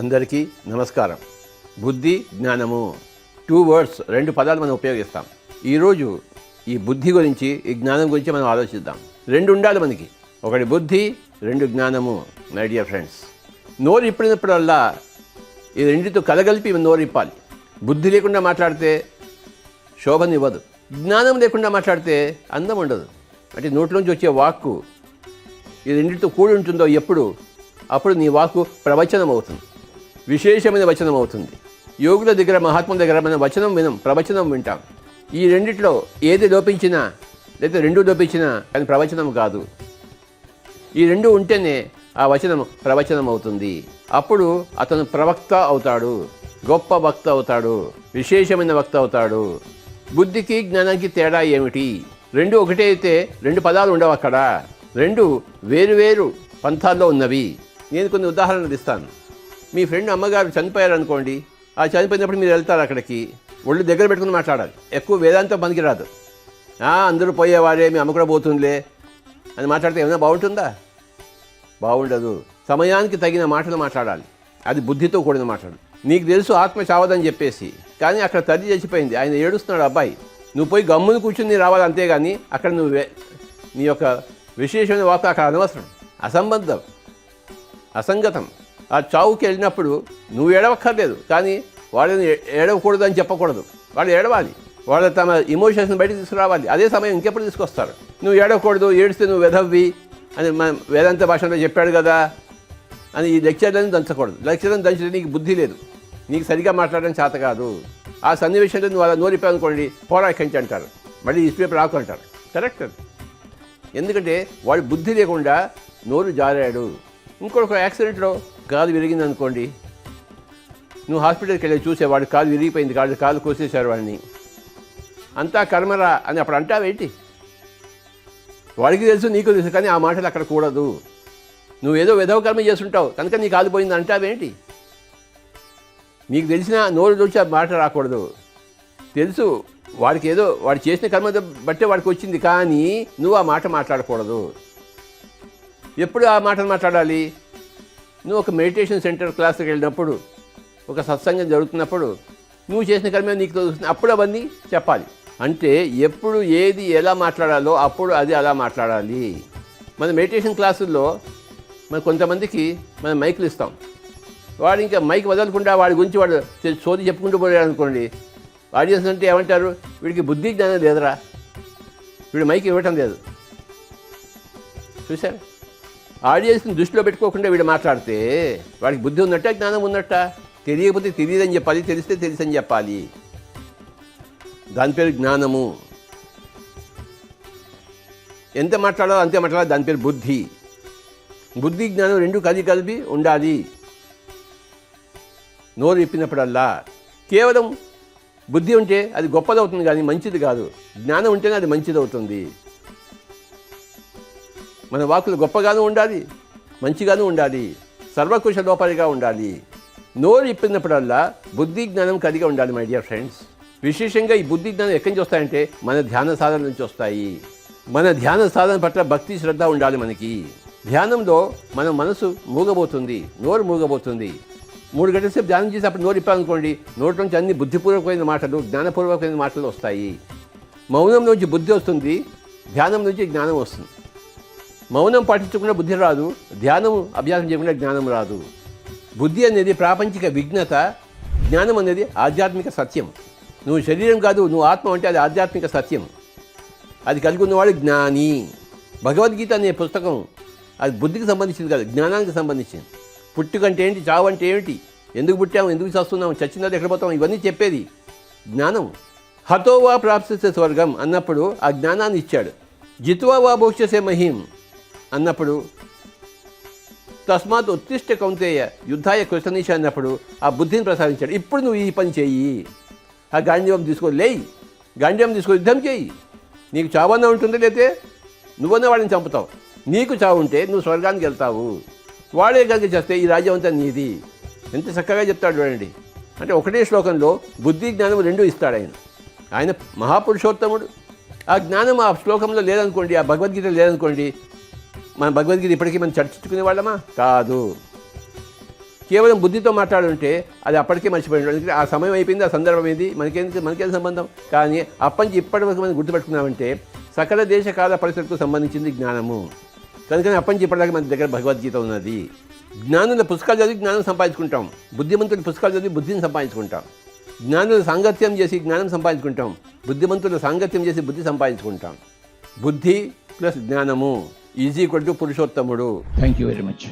అందరికీ నమస్కారం. బుద్ధి, జ్ఞానము 2 వర్డ్స్, 2 పదాలు మనం ఉపయోగిస్తాం. ఈరోజు ఈ బుద్ధి గురించి, ఈ జ్ఞానం గురించి మనం ఆలోచిద్దాం. 2 ఉండాలి మనకి, ఒకటి బుద్ధి, 2 జ్ఞానము. మై డియర్ ఫ్రెండ్స్, నోరు ఇప్పినప్పుడల్లా ఈ రెండితో కలగలిపి నోరు ఇప్పాలి. బుద్ధి లేకుండా మాట్లాడితే శోభనివ్వదు, జ్ఞానం లేకుండా మాట్లాడితే అందం ఉండదు. అంటే నోట్లోంచి వచ్చే వాక్కు ఈ రెండింటితో కూడి ఉంటుందో అప్పుడు నీ వాక్కు ప్రవచనం అవుతుంది, విశేషమైన వచనం అవుతుంది. యోగుల దగ్గర, మహాత్ముల దగ్గర మనం వచనం వినం, ప్రవచనం వింటాం. ఈ రెండిట్లో ఏది లోపించినా, లేదా 2 లోపించినా కానీ ప్రవచనం కాదు. ఈ 2 ఉంటేనే ఆ వచనం ప్రవచనం అవుతుంది. అప్పుడు అతను ప్రవక్త అవుతాడు, గొప్ప వక్త అవుతాడు, విశేషమైన వక్త అవుతాడు. బుద్ధికి జ్ఞానానికి తేడా ఏమిటి? 2 ఒకటే అయితే 2 పదాలు ఉండవు అక్కడ. 2 వేరు పంథాల్లో ఉన్నవి. నేను కొన్ని ఉదాహరణలు ఇస్తాను. మీ ఫ్రెండ్ అమ్మగారు చనిపోయారు అనుకోండి. ఆ చనిపోయినప్పుడు మీరు వెళ్తారు అక్కడికి, ఒళ్ళు దగ్గర పెట్టుకుని మాట్లాడాలి. ఎక్కువ వేదాంతం పనికి రాదు. అందరూ పోయేవారే, మీ అమ్మ కూడా పోతుందిలే అని మాట్లాడితే ఏమైనా బాగుంటుందా? బాగుండదు. సమయానికి తగిన మాటలు మాట్లాడాలి. అది బుద్ధితో కూడిన మాటలు. నీకు తెలుసు ఆత్మ చావదని చెప్పేసి, కానీ అక్కడ తల్లి చచ్చిపోయింది, ఆయన ఏడుస్తున్నాడు అబ్బాయి. నువ్వు పోయి గమ్మును కూర్చుని రావాలి, అంతేగాని అక్కడ నీ యొక్క విశేషమైన వార్త అక్కడ అనవసరం, అసంబద్ధం, అసంగతం. ఆ చావుకి వెళ్ళినప్పుడు నువ్వు ఏడవక్కర్లేదు, కానీ వాళ్ళని ఏడవకూడదు అని చెప్పకూడదు. వాళ్ళు ఏడవాలి, వాళ్ళు తమ ఇమోషన్స్ని బయట తీసుకురావాలి. అదే సమయం ఇంకెప్పుడు తీసుకొస్తారు. నువ్వు ఏడవకూడదు, ఏడిస్తే నువ్వు వెధవ్వి అని మన వేదాంత భాషలో చెప్పాడు కదా అని ఈ లెక్చర్లను దంచకూడదు. లెక్చర్లను దంచితే నీకు బుద్ధి లేదు, నీకు సరిగా మాట్లాడడం చేత కాదు. ఆ సన్నివేశంలో నువ్వు అలా నోరిపోయానుకోండి, పోరా ఎక్కించి అంటారు, మళ్ళీ ఈ పేపర్ రాకు అంటారు. కరెక్ట్. ఎందుకంటే వాడు బుద్ధి లేకుండా నోరు జారాడు. ఇంకొక యాక్సిడెంట్లో కాలు విరిగింది అనుకోండి, నువ్వు హాస్పిటల్కి వెళ్ళి చూసేవాడు కాలు విరిగిపోయింది, కాలు కోసేశారు వాడిని, అంతా కర్మరా అని అప్పుడు అంటావేంటి? వాడికి తెలుసు, నీకు తెలుసు, కానీ ఆ మాటలు అక్కడ కూడదు. నువ్వేదో విధవ కర్మ చేస్తుంటావు కనుక నీ కాలు పోయింది అంటావేంటి? నీకు తెలిసిన నోరు చూసి ఆ మాట రాకూడదు. తెలుసు వాడికి ఏదో వాడు చేసిన కర్మ బట్టే వాడికి వచ్చింది, కానీ నువ్వు ఆ మాట మాట్లాడకూడదు. ఎప్పుడు ఆ మాటలు మాట్లాడాలి? నువ్వు ఒక మెడిటేషన్ సెంటర్ క్లాస్కి వెళ్ళినప్పుడు, ఒక సత్సంగం జరుగుతున్నప్పుడు, నువ్వు చేసిన కర్మ నీకు తెలుస్తుంది, అప్పుడు అవన్నీ చెప్పాలి. అంటే ఎప్పుడు ఏది ఎలా మాట్లాడాలో అప్పుడు అది అలా మాట్లాడాలి. మన మెడిటేషన్ క్లాసుల్లో కొంతమందికి మనం మైకులు ఇస్తాం. వాడు ఇంకా మైక్ వదలకుండా వాడి గురించి వాడు సోది చెప్పుకుంటూ పోయాడు అనుకోండి, ఆడియన్స్ అంటే ఏమంటారు? వీడికి బుద్ధి జ్ఞానం లేదురా, వీడు మైక్ ఇవ్వటం లేదు. చూసారు? ఆడియన్స్ని దృష్టిలో పెట్టుకోకుండా వీడు మాట్లాడితే వాడికి బుద్ధి ఉన్నట్ట, జ్ఞానం ఉన్నట్ట? తెలియకపోతే తెలియదని చెప్పాలి, తెలిస్తే తెలుసని చెప్పాలి. దాని పేరు జ్ఞానము. ఎంత మాట్లాడాలో అంతే మాట్లాడాలి, దాని పేరు బుద్ధి. బుద్ధి జ్ఞానం 2 కలిపి ఉండాలి. నోరు ఇప్పినప్పుడల్లా కేవలం బుద్ధి ఉంటే అది గొప్పదవుతుంది, కానీ మంచిది కాదు. జ్ఞానం ఉంటేనే అది మంచిది అవుతుంది. మన వాక్కులు గొప్పగాను ఉండాలి, మంచిగాను ఉండాలి, సర్వకుశలోపరిగా ఉండాలి. నోరు ఇప్పినప్పుడల్లా బుద్ధి జ్ఞానం కలిగి ఉండాలి. మై డియర్ ఫ్రెండ్స్, విశేషంగా ఈ బుద్ధి జ్ఞానం ఎక్కడి నుంచి వస్తాయంటే మన ధ్యాన సాధన నుంచి వస్తాయి. మన ధ్యాన సాధన పట్ల భక్తి, శ్రద్ధ ఉండాలి మనకి. ధ్యానంలో మన మనసు మూగబోతుంది, నోరు మూగబోతుంది. 3 గంటల సేపు ధ్యానం చేసి అప్పుడు నోరు ఇప్పాలనుకోండి, నోటి నుంచి అన్ని బుద్ధిపూర్వకమైన మాటలు, జ్ఞానపూర్వకమైన మాటలు వస్తాయి. మౌనం నుంచి బుద్ధి వస్తుంది, ధ్యానం నుంచి జ్ఞానం వస్తుంది. మౌనం పాటించకుండా బుద్ధి రాదు, ధ్యానం అభ్యాసం చేయకుండా జ్ఞానం రాదు. బుద్ధి అనేది ప్రాపంచిక విజ్ఞత, జ్ఞానం అనేది ఆధ్యాత్మిక సత్యం. నువ్వు శరీరం కాదు, నువ్వు ఆత్మ అంటే అది ఆధ్యాత్మిక సత్యం. అది కలిగి ఉన్నవాడు జ్ఞాని. భగవద్గీత అనే పుస్తకం అది బుద్ధికి సంబంధించింది కాదు, జ్ఞానానికి సంబంధించింది. పుట్టుకంటే ఏంటి, చావు అంటే ఏమిటి, ఎందుకు పుట్టాము, ఎందుకు చస్తున్నాము, చచ్చినది ఎక్కడ పోతాం, ఇవన్నీ చెప్పేది జ్ఞానం. హతోవా ప్రాప్స్యతే స్వర్గం అన్నప్పుడు ఆ జ్ఞానాన్ని ఇచ్చాడు. జిత్వా వా భోక్ష్యసే మహీం అన్నప్పుడు, తస్మాత్ ఉత్తిష్ట కౌంతేయ యుద్ధాయ కృష్ణనీష అన్నప్పుడు ఆ బుద్ధిని ప్రసాదించాడు. ఇప్పుడు నువ్వు ఈ పని చెయ్యి, ఆ గాంధీవం తీసుకో, లేయి, గాంధీవం తీసుకో, యుద్ధం చేయి. నీకు చావన్నా ఉంటుంది, లేతే నువ్వన్నా వాడిని చంపుతావు. నీకు చావు ఉంటే నువ్వు స్వర్గానికి వెళ్తావు. వాడే కనుక చేస్తే ఈ రాజ్యం అంతా నీది. ఎంత చక్కగా చెప్తాడు చూడండి. అంటే ఒకటే శ్లోకంలో బుద్ధి జ్ఞానం 2 ఇస్తాడు ఆయన. ఆయన మహాపురుషోత్తముడు. ఆ జ్ఞానం ఆ శ్లోకంలో లేదనుకోండి, ఆ భగవద్గీత లేదనుకోండి, మన భగవద్గీత ఇప్పటికీ మనం చర్చించుకునే వాళ్ళమా? కాదు. కేవలం బుద్ధితో మాట్లాడుంటే అది అప్పటికే మర్చిపోయింది. ఆ సమయం అయిపోయింది, ఆ సందర్భం ఏంది, మనకేం సంబంధం. కానీ అప్పటి నుంచి ఇప్పటి వరకు మనం గుర్తుపెట్టుకున్నామంటే సకల దేశ కాల పరిస్థితులకు సంబంధించింది జ్ఞానము. కనుకనే అప్పటి నుంచి ఇప్పటిదాకా మన దగ్గర భగవద్గీత ఉన్నది. జ్ఞానుల పుస్తకాలు చదివి జ్ఞానం సంపాదించుకుంటాం, బుద్ధిమంతుల పుస్తకాలు చదివి బుద్ధిని సంపాదించుకుంటాం. జ్ఞానుల సాంగత్యం చేసి జ్ఞానం సంపాదించుకుంటాం, బుద్ధిమంతుల సాంగత్యం చేసి బుద్ధి సంపాదించుకుంటాం. బుద్ధి ప్లస్ జ్ఞానము ఈజ్ ఈక్వల్ టు పురుషోత్తముడు. Thank you very much.